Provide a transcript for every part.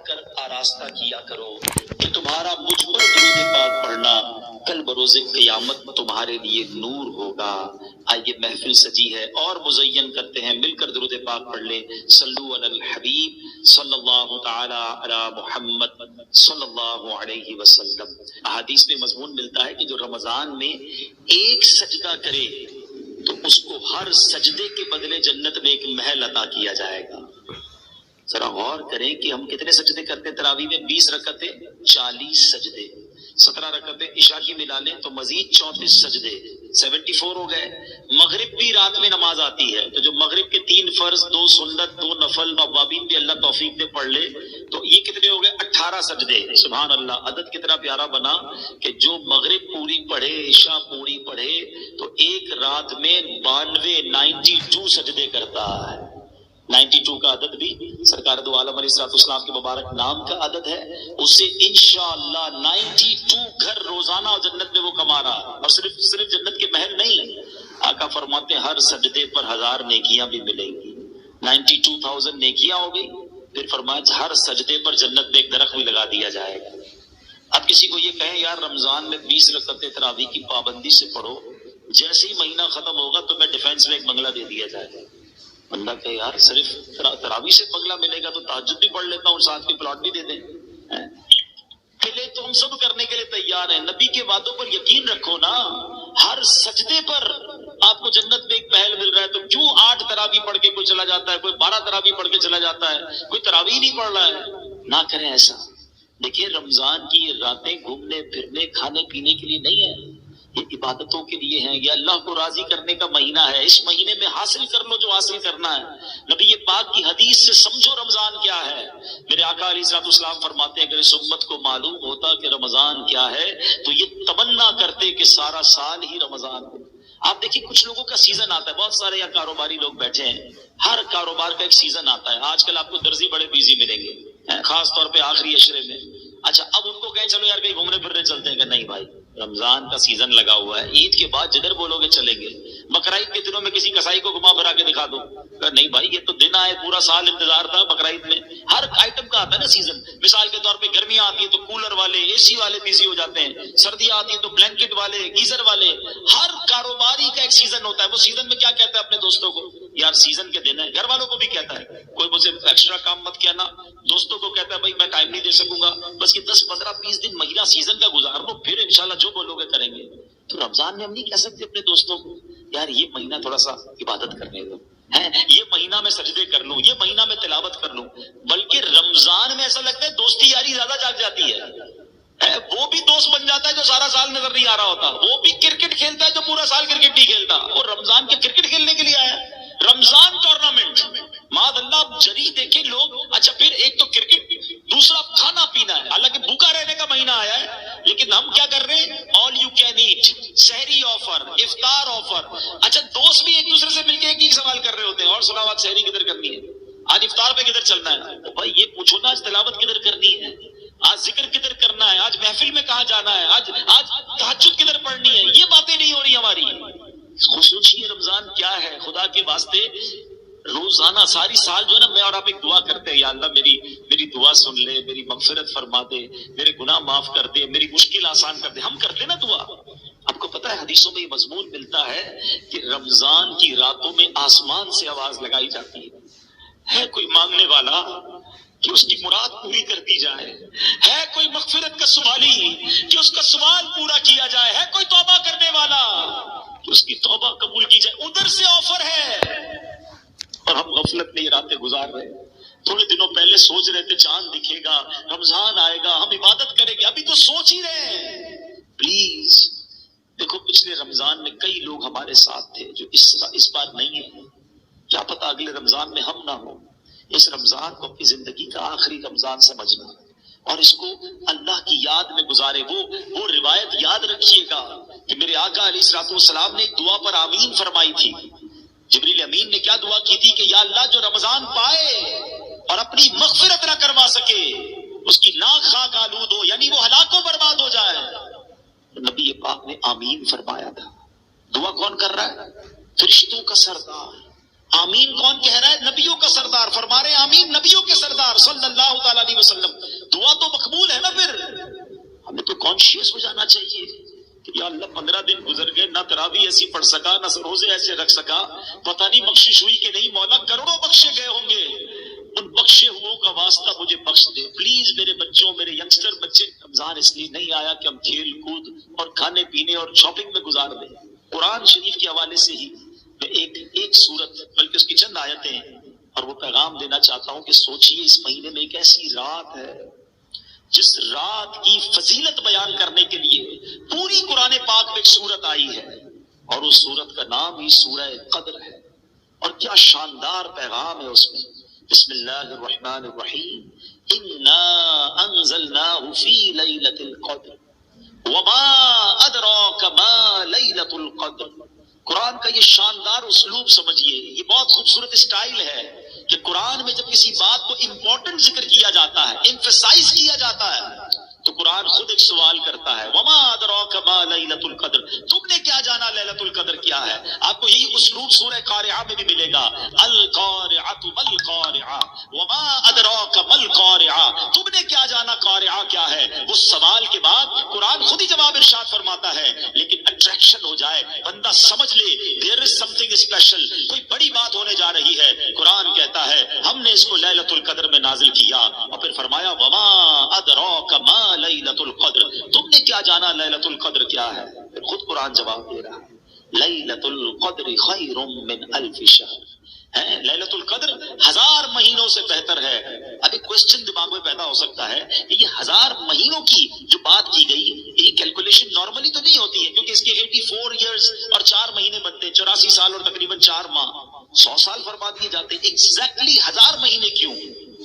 کر آراستہ کیا کرو کہ تمہارا مجھ پر درود پاک پڑھنا کل بروز قیامت تمہارے لیے نور ہوگا۔ آئیے محفل سجی ہے اور مزین کرتے ہیں، مل کر درود پاک پڑھ لیں۔ صلو علی الحبیب صلی اللہ تعالی علی محمد صلی اللہ علیہ وسلم۔ احادیث میں مضمون ملتا ہے کہ جو رمضان میں ایک سجدہ کرے تو اس کو ہر سجدے کے بدلے جنت میں ایک محل عطا کیا جائے گا۔ ذرا غور کریں کہ ہم کتنے سجدے کرتے ہیں تراویح میں؟ 20 رکعتیں 40 سجدے، 17 رکعتیں عشاء کی ملا لیں تو مزید 34 سجدے، 74 ہو گئے۔ مغرب بھی رات میں نماز آتی ہے تو جو مغرب کے 3 فرض، 2 سنت، 2 نفل، اوابین بھی اللہ توفیق دے پڑھ لے تو یہ کتنے ہو گئے؟ 18 سجدے۔ سبحان اللہ، عدد کتنا پیارا بنا کہ جو مغرب پوری پڑھے، عشاء پوری پڑھے تو ایک رات میں 92 سجدے کرتا ہے۔ 92 کا عدد بھی سرکار دو عالم علیہ الصلوۃ والسلام کے مبارک نام کا عدد ہے۔ اسے انشاءاللہ 92 گھر روزانہ جنت میں وہ کما رہا، اور صرف جنت کے محل نہیں، آقا فرماتے ہیں ہر سجدے پر 1000 نیکیاں بھی ملیں گی۔ 92,000 نیکیاں ہو گئی، پھر فرمایا ہر سجدے پر جنت میں ایک درخت بھی لگا دیا جائے گا۔ اب کسی کو یہ کہیں یار رمضان میں 20 رکعتیں تراویح کی پابندی سے پڑھو، جیسے ہی مہینہ ختم ہوگا تو میں ڈیفینس میں ایک بنگلہ دے دیا جائے گا۔ بندہ کہ یار صرف تراویح سے بنگلہ ملے گا تو تہجد بھی پڑھ لیتا ہوں، ساتھ کے پلاٹ بھی دے دیں۔ پہلے تو ہم سب کرنے کے لیے تیار ہیں، نبی کے وعدوں پر یقین رکھو نا۔ ہر سجدے پر آپ کو جنت میں ایک محل مل رہا ہے تو کیوں 8 تراویح پڑھ کے کوئی چلا جاتا ہے، کوئی 12 تراویح پڑھ کے چلا جاتا ہے، کوئی تراویح نہیں پڑھ رہا ہے؟ نہ کریں ایسا۔ دیکھیے رمضان کی راتیں گھومنے پھرنے کھانے پینے کے لیے نہیں ہے، یہ عبادتوں کے لیے ہیں، یہ اللہ کو راضی کرنے کا مہینہ ہے۔ اس مہینے میں حاصل کر لو جو حاصل کرنا ہے۔ نبی پاک کی حدیث سے سمجھو رمضان کیا ہے۔ میرے آقا علیہ الصلوۃ والسلام فرماتے ہیں اگر اس امت کو معلوم ہوتا کہ رمضان کیا ہے تو یہ تمنا کرتے کہ سارا سال ہی رمضان ہو۔ آپ دیکھیں کچھ لوگوں کا سیزن آتا ہے، بہت سارے یہاں کاروباری لوگ بیٹھے ہیں، ہر کاروبار کا ایک سیزن آتا ہے۔ آج کل آپ کو درزی بڑے بیزی ملیں گے، خاص طور پہ آخری عشرے میں۔ اچھا اب ان کو کہیں چلو یار کہیں گھومنے پھرنے چلتے ہیں، کہ نہیں بھائی رمضان کا سیزن لگا ہوا ہے، عید کے بعد جدھر بولو گے چلیں گے۔ بقرعید کے دنوں میں کسی کسائی کو گھما پھرا کے دکھا دو، نہیں بھائی یہ تو دن آئے، پورا سال انتظار تھا بقرعید میں۔ ہر آئٹم کا آتا ہے نا سیزن۔ مثال کے طور پہ گرمیاں آتی ہیں تو کولر والے، اے سی والے بزی ہو جاتے ہیں، سردیاں آتی ہیں تو بلینکٹ والے، گیزر والے۔ ہر کاروباری کا ایک سیزن ہوتا ہے۔ وہ سیزن میں کیا کہتا ہے اپنے دوستوں کو؟ یار سیزن کے دن ہے، گھر والوں کو بھی کہتا ہے کوئی مجھے ایکسٹرا کام مت کہنا، دوستوں کو کہتا ہے بھائی میں ٹائم نہیں دے سکوں گا، بس یہ 10 15 20 دن مہینہ سیزن کا گزار لو، پھر انشاءاللہ جو بولو گے کریں گے۔ تو رمضان میں ہم نہیں کہہ سکتے اپنے دوستوں کو یار یہ مہینہ تھوڑا سا عبادت کرنے دو، یہ مہینہ میں سجدے کر لوں، یہ مہینہ میں تلاوت کر لوں۔ بلکہ رمضان میں ایسا لگتا ہے دوستی یاری زیادہ جاگ جاتی ہے۔ وہ بھی دوست بن جاتا ہے جو سارا سال نظر نہیں آ رہا ہوتا، وہ بھی کرکٹ کھیلتا ہے جو پورا سال کرکٹ نہیں کھیلتا، اور رمضان کے کرکٹ کھیلنے کے لیے آیا ہے۔ رمضان ٹورنامنٹ معاذ اللہ جری دیکھیں لوگ۔ اچھا پھر ایک تو کرکٹ، دوسرا کھانا پینا ہے، حالانکہ بھوکا رہنے کا مہینہ آیا ہے، لیکن ہم کیا کر رہے ہیں؟ آل یو کین ایٹ، سحری آفر، افطار آفر۔ اچھا دوست بھی ایک دوسرے سے مل کے ایک ہی سوال کر رہے ہوتے ہیں، اور سناؤ آج سحری کدھر کرنی ہے، آج افطار پہ کدھر چلنا ہے؟ تو بھائی یہ پوچھو نا آج تلاوت کدھر کرنی ہے، آج ذکر کدھر کرنا ہے، آج محفل میں کہاں جانا ہے، آج تہجد کدھر پڑھنی ہے؟ یہ باتیں نہیں ہو رہی ہماری۔ خصوصی رمضان کیا ہے خدا کے واسطے؟ روزانہ ساری سال جو ہے نا میں اور آپ ایک دعا کرتے ہیں، یا اللہ میری دعا سن لے، میری مغفرت فرما دے، میرے گناہ معاف کر دے، میری مشکل آسان کر دے۔ ہم کرتے نا دعا۔ آپ کو پتا ہے حدیثوں میں یہ مضمون ملتا ہے کہ رمضان کی راتوں میں آسمان سے آواز لگائی جاتی ہے کوئی مانگنے والا کہ اس کی مراد پوری کر دی جائے، ہے کوئی مغفرت کا سوالی کہ اس کا سوال پورا کیا جائے، ہے کوئی توبہ کرنے والا کہ اس کی توبہ قبول کی جائے۔ ادھر سے آفر ہے، اور ہم غفلت میں یہ راتیں گزار رہے ہیں۔ تھوڑے دنوں پہلے سوچ رہے تھے چاند دکھے گا، رمضان آئے گا، ہم عبادت کریں گے، ابھی تو سوچ ہی رہے ہیں۔ پلیز دیکھو پچھلے رمضان میں کئی لوگ ہمارے ساتھ تھے جو اس بار نہیں ہے، کیا پتہ اگلے رمضان میں ہم نہ ہوں۔ اس رمضان کو اپنی زندگی کا آخری رمضان سمجھنا اور اس کو اللہ کی یاد میں گزارے۔ وہ روایت یاد رکھیے گا کہ میرے آقا علیہ الصلوۃ والسلام نے ایک دعا پر آمین فرمائی تھی۔ جبریل امین نے کیا دعا کی تھی کہ یا اللہ جو رمضان پائے اور اپنی مغفرت نہ کروا سکے اس کی ناک خاک آلود ہو، یعنی وہ ہلاک و برباد ہو جائے۔ نبی پاک نے آمین فرمایا تھا۔ دعا کون کر رہا ہے؟ فرشتوں کا سردار۔ آمین کون کہہ رہا ہے؟ نبیوں کا سردار۔ فرما رہے آمین نبیوں کے سردار صلی اللہ تعالی علیہ وسلم۔ کانشیس ہو جانا چاہیے کہ یا اللہ 15 دن گزر گئے، نہ تراویح ایسی پڑھ سکا، نہ روزے ایسے رکھ سکا، پتہ نہیں بخشش ہوئی کہ نہیں، مولا کروڑوں بخشے گئے ہوں گے، ان بخشے ہو کا واسطہ مجھے بخش دے پلیز۔ میرے بچوں، میرے ینگسٹر بچے، رمضان اس لیے نہیں آیا کہ ہم کھیل کود اور کھانے پینے اور شاپنگ میں گزار دیں۔ قرآن شریف کے حوالے سے ہی میں ایک سورت بلکہ اس کی چند آیتیں اور وہ پیغام دینا چاہتا ہوں کہ سوچئے اس مہینے میں ایک ایسی رات ہے جس رات کی فضیلت بیان کرنے کے لیے پوری قرآن پاک میں ایک سورت آئی ہے، اور اس سورت کا نام ہی سورہ قدر ہے، اور کیا شاندار پیغام ہے اس میں۔ بسم اللہ الرحمن الرحیم، انا انزلناہ فی لیلۃ القدر وما ادراک ما لیلۃ القدر۔ قرآن کا یہ شاندار اسلوب سمجھیے، یہ بہت خوبصورت اسٹائل ہے کہ قرآن میں جب کسی بات کو امپورٹنٹ ذکر کیا جاتا ہے، ایمفیسائز کیا جاتا ہے، تو قرآن خود ایک سوال کرتا ہے، وما ادراک ما لیلۃ القدر، تم نے کیا جانا لیلۃ القدر کیا ہے؟ آپ کو یہی اسلوب سورہ قارعہ میں بھی ملے گا، القارعۃ ما القارعہ وما ادراک ما القارعہ، تم نے کیا جانا قارعہ کیا ہے؟ وہ سوال کے بعد قرآن خود ہی جواب ارشاد فرماتا ہے، لیکن اٹریکشن ہو جائے، بندہ سمجھ لے دیر از سم تھنگ اسپیشل، کوئی بڑی بات ہونے جا رہی ہے۔ قرآن کہتا ہے ہم نے اس کو لیلۃ القدر میں نازل کیا، اور پھر فرمایا وما ادراک ما لیلۃ القدر، تم نے کیا جانا لیلۃ القدر کیا ہے؟ پھر خود قرآن جواب دے رہا ہے، لیلۃ القدر خیر من الف شہر، لیلۃ القدر 1000 مہینوں سے بہتر ہے۔ اب ایک کوسچن دماغ میں پیدا ہو سکتا ہے کہ یہ 1000 مہینوں کی جو بات کی گئی، یہ کیلکولیشن نارملی تو نہیں ہوتی ہے، کیونکہ اس کے 84 ایئرز اور 4 مہینے بنتے ہیں، 84 سال اور تقریباً 4 ماہ، 100 سال فرما دیے جاتے ہیں، ایگزیکٹلی 1000 مہینے کیوں؟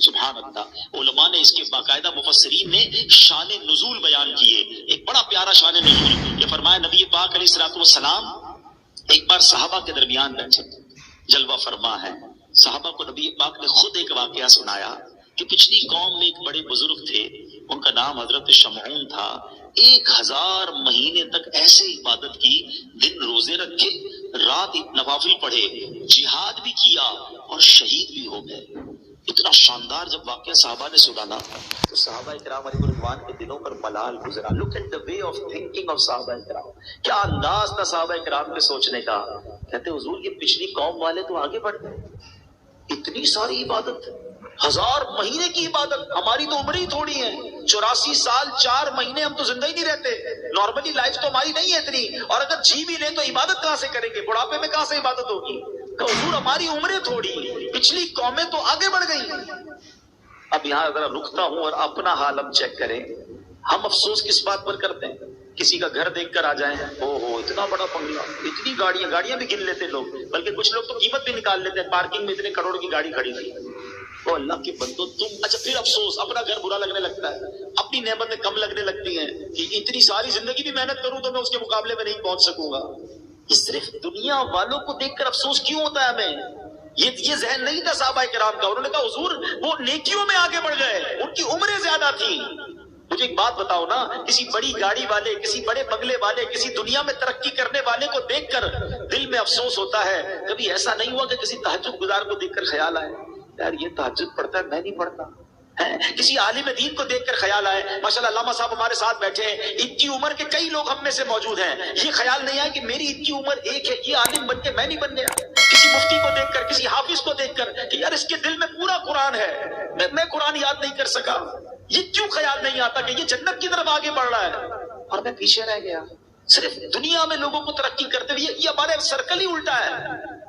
سبحان اللہ، علماء نے اس کے باقاعدہ مفسرین نے شان نزول بیان کیے، ایک بڑا پیارا شان نزول یہ فرمایا، نبی پاک علیہ الصلوۃ والسلام ایک بار صحابہ کے درمیان بیٹھے، جلوہ فرما ہے، صحابہ کو نبی پاک نے خود ایک واقعہ سنایا کہ پچھلی قوم میں ایک بڑے بزرگ تھے، ان کا نام حضرت شمعون تھا، 1000 مہینے تک ایسے عبادت کی، دن روزے رکھے، رات نوافل پڑھے، جہاد بھی کیا اور شہید بھی ہو گئے۔ اتنا شاندار جب واقعہ صحابہ نے سنا تو صحابہ کرام علیہ رضوان کے دلوں پر ملال گزرا۔ Look at the way of thinking of صحابہ کرام، کیا انداز تھا صحابہ کرام کے سوچنے کا۔ کہتے حضور یہ پچھلی قوم والے تو آگے بڑھ گئے، اتنی ساری عبادت، 1000 مہینے کی عبادت، ہماری تو عمر ہی تھوڑی ہے، 84 سال 4 مہینے، ہم تو زندہ ہی نہیں رہتے، نارملی لائف تو ہماری نہیں ہے اتنی، اور اگر جی بھی لیں تو عبادت کہاں سے کریں گے، بڑھاپے میں کہاں سے عبادت ہوگی؟ کہ حضور ہماری عمریں تھوڑی، پچھلی قومیں تو آگے بڑھ گئی۔ اب یہاں اگر رکتا ہوں اور اپنا حال ہم چیک کریں، ہم افسوس کس بات پر کرتے ہیں؟ کسی کا گھر دیکھ کر آ جائیں، او ہو اتنا بڑا بنگلہ، اتنی گاڑیاں بھی گن لیتے لوگ، بلکہ کچھ لوگ تو قیمت بھی نکال لیتے ہیں، پارکنگ میں اتنے کروڑ کی گاڑی کھڑی تھی۔ او اللہ کے بندو تم، اچھا پھر افسوس، اپنا گھر برا لگنے لگتا ہے، اپنی نعمتیں کم لگنے لگتی ہیں کہ اتنی ساری زندگی بھی محنت کروں تو میں اس کے مقابلے میں نہیں پہنچ سکوں گا۔ یہ صرف دنیا والوں کو دیکھ کر افسوس کیوں ہوتا ہے ہمیں؟ یہ ذہن نہیں تھا صحابہ کرام کا، انہوں نے کہا حضور وہ نیکیوں میں آگے بڑھ گئے، ان کی عمریں زیادہ تھیں۔ مجھے ایک بات بتاؤ نا، کسی بڑی گاڑی والے، کسی بڑے بنگلے والے، کسی دنیا میں ترقی کرنے والے کو دیکھ کر دل میں افسوس ہوتا ہے، کبھی ایسا نہیں ہوا کہ کسی تہجد گزار کو دیکھ کر خیال آئے یار یہ تہجد پڑھتا ہے میں نہیں پڑھتا؟ کسی عالم دین کو دیکھ کر خیال آئے، ماشاءاللہ علامہ صاحب ہمارے ساتھ بیٹھے ہیں، ان کی عمر کے کئی لوگ ہم میں سے موجود ہیں، یہ خیال نہیں آیا کہ میری ان کی عمر ایک ہے، یہ عالم بن کے میں نہیں بن گیا؟ کسی مفتی کو دیکھ کر، کسی حافظ کو دیکھ کر کہ یار اس کے دل میں پورا قرآن ہے، میں قرآن یاد نہیں کر سکا، یہ کیوں خیال نہیں آتا کہ یہ جنت کی طرف آگے بڑھ رہا ہے اور میں پیچھے رہ گیا؟ صرف دنیا میں لوگوں کو ترقی کرتے ہوئے، یہ ہمارے سرکل ہی الٹا ہے۔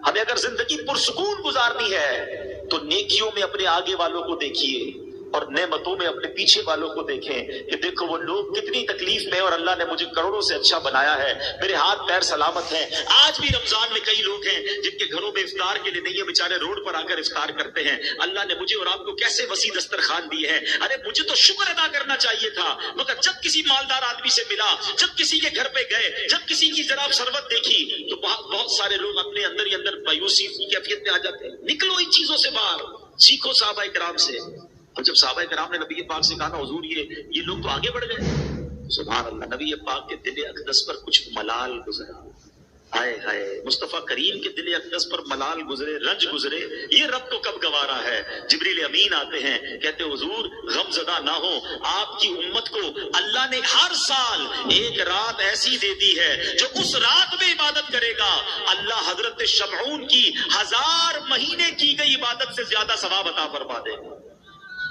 ہمیں اگر زندگی پرسکون گزارنی ہے تو نیکیوں میں اپنے آگے والوں کو دیکھیے اور نعمتوں میں اپنے پیچھے والوں کو دیکھیں کہ دیکھو وہ لوگ کتنی تکلیف میں، اور اللہ نے مجھے کروڑوں سے اچھا بنایا ہے، میرے ہاتھ پیر سلامت ہیں۔ آج بھی رمضان میں کئی لوگ ہیں جن کے گھروں میں افطار کے لیے نہیں ہے، بیچارے روڈ پر آ کر افطار کرتے ہیں۔ اللہ نے مجھے اور آپ کو کیسے وسیع دسترخوان دی ہے، ارے مجھے تو شکر ادا کرنا چاہیے تھا، مگر جب کسی مالدار آدمی سے ملا، جب کسی کے گھر پہ گئے، جب کسی کی ذرا ثروت دیکھی تو بہت سارے لوگ اپنے اندر ہی اندر مایوسی کی کیفیت میں آ جاتے ہیں۔ نکلو ان چیزوں سے باہر، سیکھو صحابہ کرام سے۔ اور جب صحابہ کرام نے نبی پاک سے کہا نا حضور یہ لوگ تو آگے بڑھ گئے، سبحان اللہ، نبی پاک کے دل اقدس پر کچھ ملال گزرا، ہائے ہائے، مصطفیٰ کریم کے دل اقدس پر ملال گزرے، رنج گزرے، یہ رب کو کب گوارا ہے۔ جبریل امین آتے ہیں، کہتے حضور غم زدہ نہ ہو. آپ کی امت کو اللہ نے ہر سال ایک رات ایسی دے دی ہے جو اس رات میں عبادت کرے گا اللہ حضرت شمعون کی 1000 مہینے کی گئی عبادت سے زیادہ ثواب عطا فرما دے.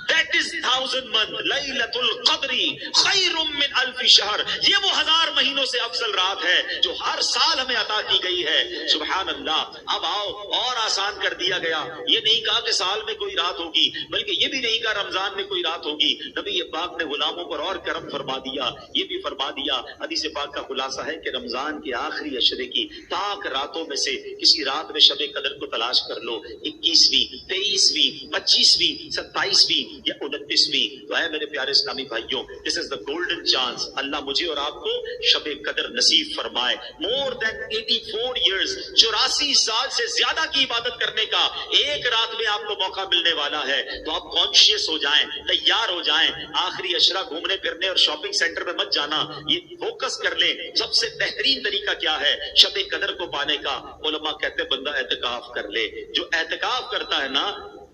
That is 1000 month. لیلۃ القدر خیر من 1000 شہر. یہ وہ 1000 مہینوں سے افضل رات ہے جو ہر سال ہمیں عطا کی گئی ہے. سبحان اللہ. اب آؤ اور آسان کر دیا گیا. یہ نہیں کہا کہ سال میں کوئی رات ہوگی، بلکہ یہ بھی نہیں کہا رمضان میں کوئی رات ہوگی. نبی پاک نے غلاموں پر اور کرم فرما دیا. یہ بھی فرما دیا، حدیث پاک کا خلاصہ ہے کہ رمضان کے آخری عشرے کی تاک راتوں میں سے کسی رات میں شب قدر کو تلاش کر لو. 21ویں، 23ویں، 25ویں، 27ویں یا 29ویں. تو اے میرے پیارے اسلامی بھائیوں، دس از دا گولڈن چانس. اللہ مجھے اور آپ کو شب قدر نصیب فرمائے. مور دین 84 ایئرز، 84 سال سے زیادہ کی عبادت کرنے کا ایک رات میں آپ کو موقع ملنے والا ہے. تو آپ کانشیس ہو جائیں، تیار ہو جائیں. آخری عشرہ گھومنے پھرنے اور شاپنگ سینٹر میں مت جانا. یہ فوکس کر لیں سب سے بہترین طریقہ کیا ہے شب قدر کو پانے کا. علماء کہتے ہیں بندہ اعتکاف کر لے. جو اعتکاف کرتا ہے نا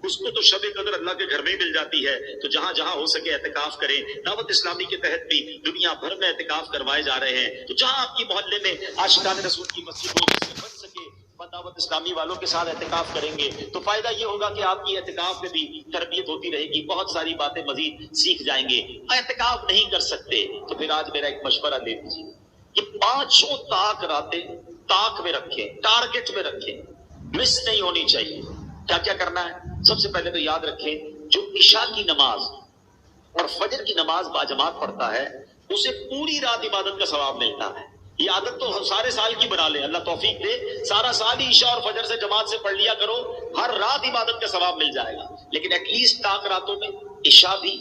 اس کو تو شب قدر اللہ کے گھر میں ہی مل جاتی ہے. تو جہاں جہاں ہو سکے اعتکاف کریں. دعوت اسلامی کے تحت بھی دنیا بھر میں اعتکاف کروائے جا رہے ہیں. تو جہاں آپ کی محلے میں عاشقان رسول کی مسجد ہو جس سے بن سکے دعوت اسلامی والوں کے ساتھ اعتکاف کریں گے. تو فائدہ یہ ہوگا کہ آپ کی اعتکاف میں بھی تربیت ہوتی رہے گی. بہت ساری باتیں مزید سیکھ جائیں گے. اعتکاف نہیں کر سکتے تو پھر آج میرا ایک مشورہ لے لیجیے. یہ 5 طاق راتیں طاق میں رکھیں، ٹارگٹ میں رکھیں، مس نہیں ہونی چاہیے. کیا کیا کرنا ہے؟ سب سے پہلے تو یاد رکھیں جو عشاء کی نماز اور فجر کی نماز باجماعت پڑھتا ہے اسے پوری رات عبادت کا ثواب ملتا ہے. یہ عادت تو سارے سال کی بنا لیں، اللہ توفیق دے. سارا سال ہی عشاء اور فجر سے جماعت سے پڑھ لیا کرو، ہر رات عبادت کا ثواب مل جائے گا. لیکن ایٹ لیسٹ طاق راتوں میں عشاء بھی،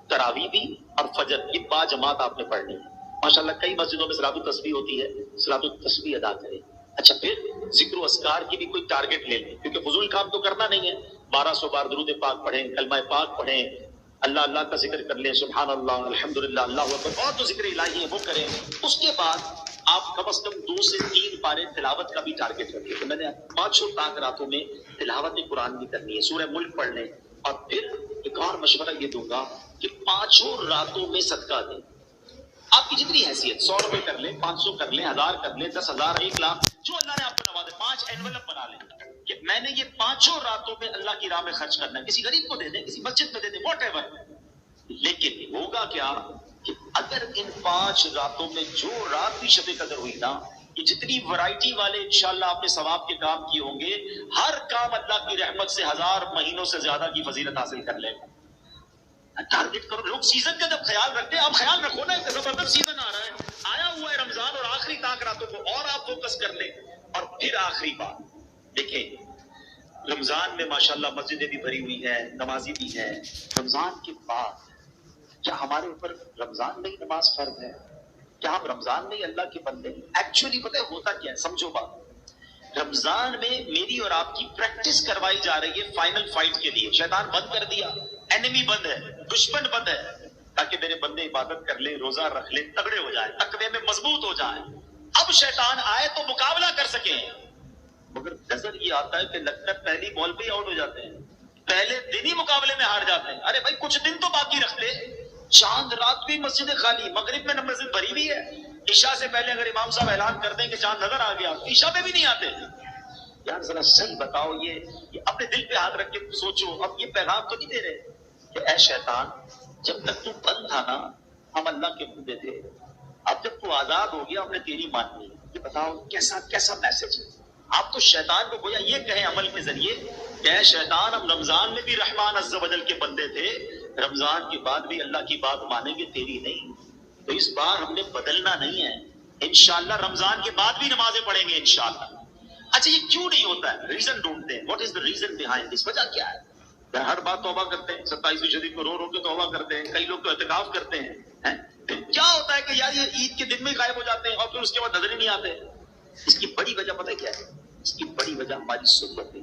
تراویح بھی اور فجر یہ باجماعت آپ نے پڑھنی ہے. ماشاءاللہ کئی مسجدوں میں صلاۃ التسبیح ہوتی ہے، صلاۃ التسبیح ادا کریں. اچھا پھر ذکر و اذکار کی بھی کوئی ٹارگٹ لے لیں، کیونکہ فضول کام تو کرنا نہیں ہے. 1200 بار درود پاک پڑھیں، کلمہ پاک پڑھیں، اللہ اللہ کا ذکر کر لیں، سبحان اللہ، الحمدللہ، اللہ اکبر، اور جو ذکر الہی ہے وہ کریں. اس کے بعد آپ کم از کم 2 سے 3 پارے تلاوت کا بھی ٹارگٹ رکھیں. تو میں نے 5 طاق راتوں میں تلاوت قرآن بھی کرنی ہے، سورہ ملک پڑھ لیں. اور پھر ایک اور مشورہ یہ دوں گا کہ 5 راتوں میں صدقہ دیں. آپ کی جتنی حیثیت، 100 روپے کر لیں، 500 کر لیں، 1000 کر لیں، 10,000، 1 لاکھ، جو اللہ نے آپ کو نوازے. 5 اینولپ بنا لیں کہ میں نے یہ 5 راتوں میں اللہ کی راہ میں خرچ کرنا ہے. کسی غریب کو دے دیں، کسی مسجد میں دے دیں، واٹ ایور. لیکن ہوگا کیا کہ اگر ان 5 راتوں میں جو رات بھی شب قدر ہوئی نا، یہ جتنی ورائٹی والے انشاءاللہ آپ نے ثواب کے کام کیے ہوں گے، ہر کام اللہ کی رحمت سے 1000 مہینوں سے زیادہ کی فضیلت حاصل کر لیں. ٹارگٹ کرو. لوگ سیزن کا جب خیال رکھتے ہیں، آپ خیال رکھو نا، زبردست سیزن آ رہا ہے، آیا ہوا ہے رمضان، اور آخری طاق راتوں کو اور آپ فوکس کر لیں. اور پھر آخری بات دیکھیں، رمضان میں ماشاءاللہ مسجدیں بھی بھری ہوئی ہیں، نمازی بھی ہیں. رمضان کے بعد کیا ہمارے اوپر رمضان میں ہی نماز فرض ہے؟ کیا ہم رمضان میں ہی اللہ کے بندے ہیں؟ ایکچولی پتہ ہے ہوتا کیا ہے، سمجھو بات. رمضان میں میری اور آپ کی پریکٹس کروائی جا رہی ہے فائنل فائٹ کے لیے. شیطان بند کر دیا، اینیمی بند ہے، دشمن بند ہے، تاکہ میرے بندے عبادت کر لیں، روزہ رکھ لیں، تگڑے ہو جائیں، تقوی میں مضبوط ہو جائیں. اب شیطان آئے تو مقابلہ کر سکیں. مگر نظر یہ آتا ہے کہ لگتا ہے پہلی بال پہ ہی آؤٹ ہو جاتے ہیں، پہلے دن ہی مقابلے میں ہار جاتے ہیں. ارے بھائی کچھ دن تو باقی رکھتے. چاند رات بھی مسجد خالی، مغرب میں مسجد بھری ہوئی ہے. عشاء سے پہلے اگر امام صاحب اعلان کر دیں کہ چاند نظر آ گیا، عشاء پہ بھی نہیں آتے. یار ذرا صحیح بتاؤ، یہ اپنے دل پہ ہاتھ رکھ کے سوچو. اب یہ پیغام تو نہیں دے رہے کہ اے شیطان جب تک تو بند تھا نا ہم اللہ کے بندے تھے، اب جب تو آزاد ہو گیا ہم نے تیری ماننی. یہ بتاؤ کیسا میسج ہے. آپ تو شیطان کو گویا یہ کہیں عمل کے ذریعے کہ اے شیطان ہم رمضان میں بھی رحمان عز و جل کے بندے تھے، رمضان کے بعد بھی اللہ کی بات مانیں گے، تیری نہیں. تو اس بار ہم نے بدلنا نہیں ہے، انشاءاللہ رمضان کے بعد بھی نمازیں پڑھیں گے انشاءاللہ. اچھا یہ کیوں نہیں ہوتا ہے؟ ریزن ڈھونڈتے ہیں. What is the reason behind this? وجہ کیا ہے؟ ہر بات توبہ کرتے ہیں، 27ویں شریف کو رو رو کے توبہ کرتے ہیں، کئی لوگ تو اعتکاف کرتے ہیں. پھر کیا ہوتا ہے کہ یار یہ عید کے دن میں غائب ہو جاتے ہیں اور پھر اس کے بعد نظر ہی نہیں آتے. اس کی بڑی وجہ پتہ کیا ہے؟ اس کی بڑی وجہ ہماری صحبت ہے،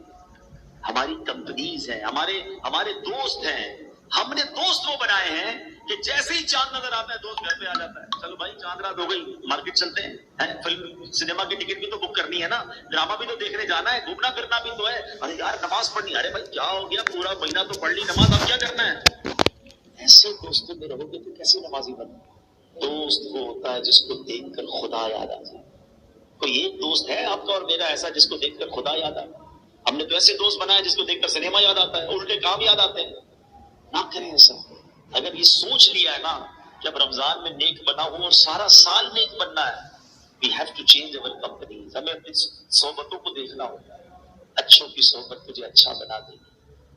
ہماری کمپنیز ہیں، ہمارے دوست ہیں. ہم نے دوست وہ بنائے ہیں کہ جیسے ہی چاند نظر آتا ہے دوست گھر پہ آ جاتا ہے. چلو بھائی چاند رات ہو گئی، مارکیٹ چلتے ہیں، فلم سنیما کی ٹکٹ بھی تو بک کرنی ہے نا، ڈرامہ بھی تو دیکھنے جانا ہے، گھومنا پھرنا بھی تو ہے. ارے یار نماز پڑھنی. ارے بھائی کیا ہو گیا، پورا مہینہ تو پڑھ لی نماز، اب کیا کرنا ہے؟ ایسے دوستوں میں رہو گے تو کیسے نمازی بنو؟ دوست وہ ہوتا ہے جس کو دیکھ کر خدا یاد آ جائے. کوئی ایک دوست ہے آپ کا اور میرا ایسا جس کو دیکھ کر خدا یاد آئے؟ ہم نے تو ایسے دوست بنائے جس کو دیکھ کر سنیما یاد آتا ہے، الٹے کام یاد آتے ہیں. نہ کریں ایسا. اگر یہ سوچ لیا ہے نا کہ اب رمضان میں نیک بنا ہوں اور سارا سال نیک بننا ہے، we have to change our companies. ہمیں اپنی صحبتوں کو دیکھنا ہوگا. اچھوں کی صحبت تجھے اچھا بنا دے گی،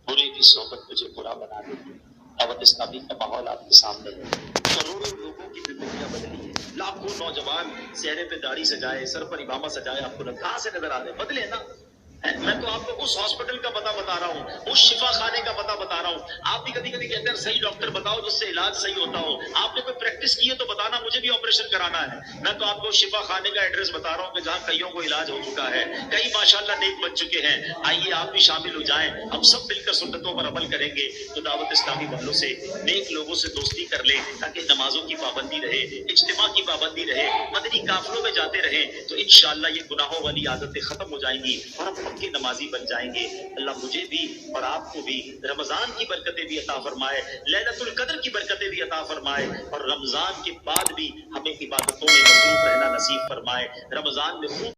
برے کی صحبت تجھے برا بنا دے گی. دعوت اسلامی کا ماحول آپ کے سامنے ہے. کروڑوں لوگوں کی زندگیاں بدلی ہیں. لاکھوں نوجوان چہرے پہ داڑھی سجائے، سر پر امامہ سجائے، آپ کو کہاں سے نظر آ رہے؟ بدلے نا. میں تو آپ کو اس ہاسپٹل کا پتہ بتا رہا ہوں، اس شفا خانے کا پتہ بتا رہا ہوں. آپ بھی کبھی کبھی کہتے ہیں صحیح ڈاکٹر بتاؤ جس سے علاج صحیح ہوتا ہو. آپ نے کوئی پریکٹس کی ہے تو بتانا، مجھے بھی آپریشن کرانا ہے. میں تو آپ کو شفا خانے کا ایڈریس بتا رہا ہوں کہ جہاں کئیوں کو علاج ہو چکا ہے، کئی ماشاءاللہ نیک بن چکے ہیں. آئیے آپ بھی شامل ہو جائیں، ہم سب مل کر سنتوں پر عمل کریں گے تو دعوت اسلامی والوں سے، نیک لوگوں سے دوستی کر لیں تاکہ نمازوں کی پابندی رہے، اجتماع کی پابندی رہے، مدنی قافلوں میں جاتے رہیں تو انشاءاللہ یہ گناہوں والی عادتیں ختم ہو جائیں گی اور ہم پکے نمازی بن جائیں گے. اللہ مجھے بھی اور آپ کو بھی رمضان کی برکتیں بھی عطا فرمائے، لیلۃ القدر کی برکتیں بھی عطا فرمائے، اور رمضان کے بعد بھی ہمیں عبادتوں میں مصروف رہنا نصیب فرمائے. رمضان میں خوب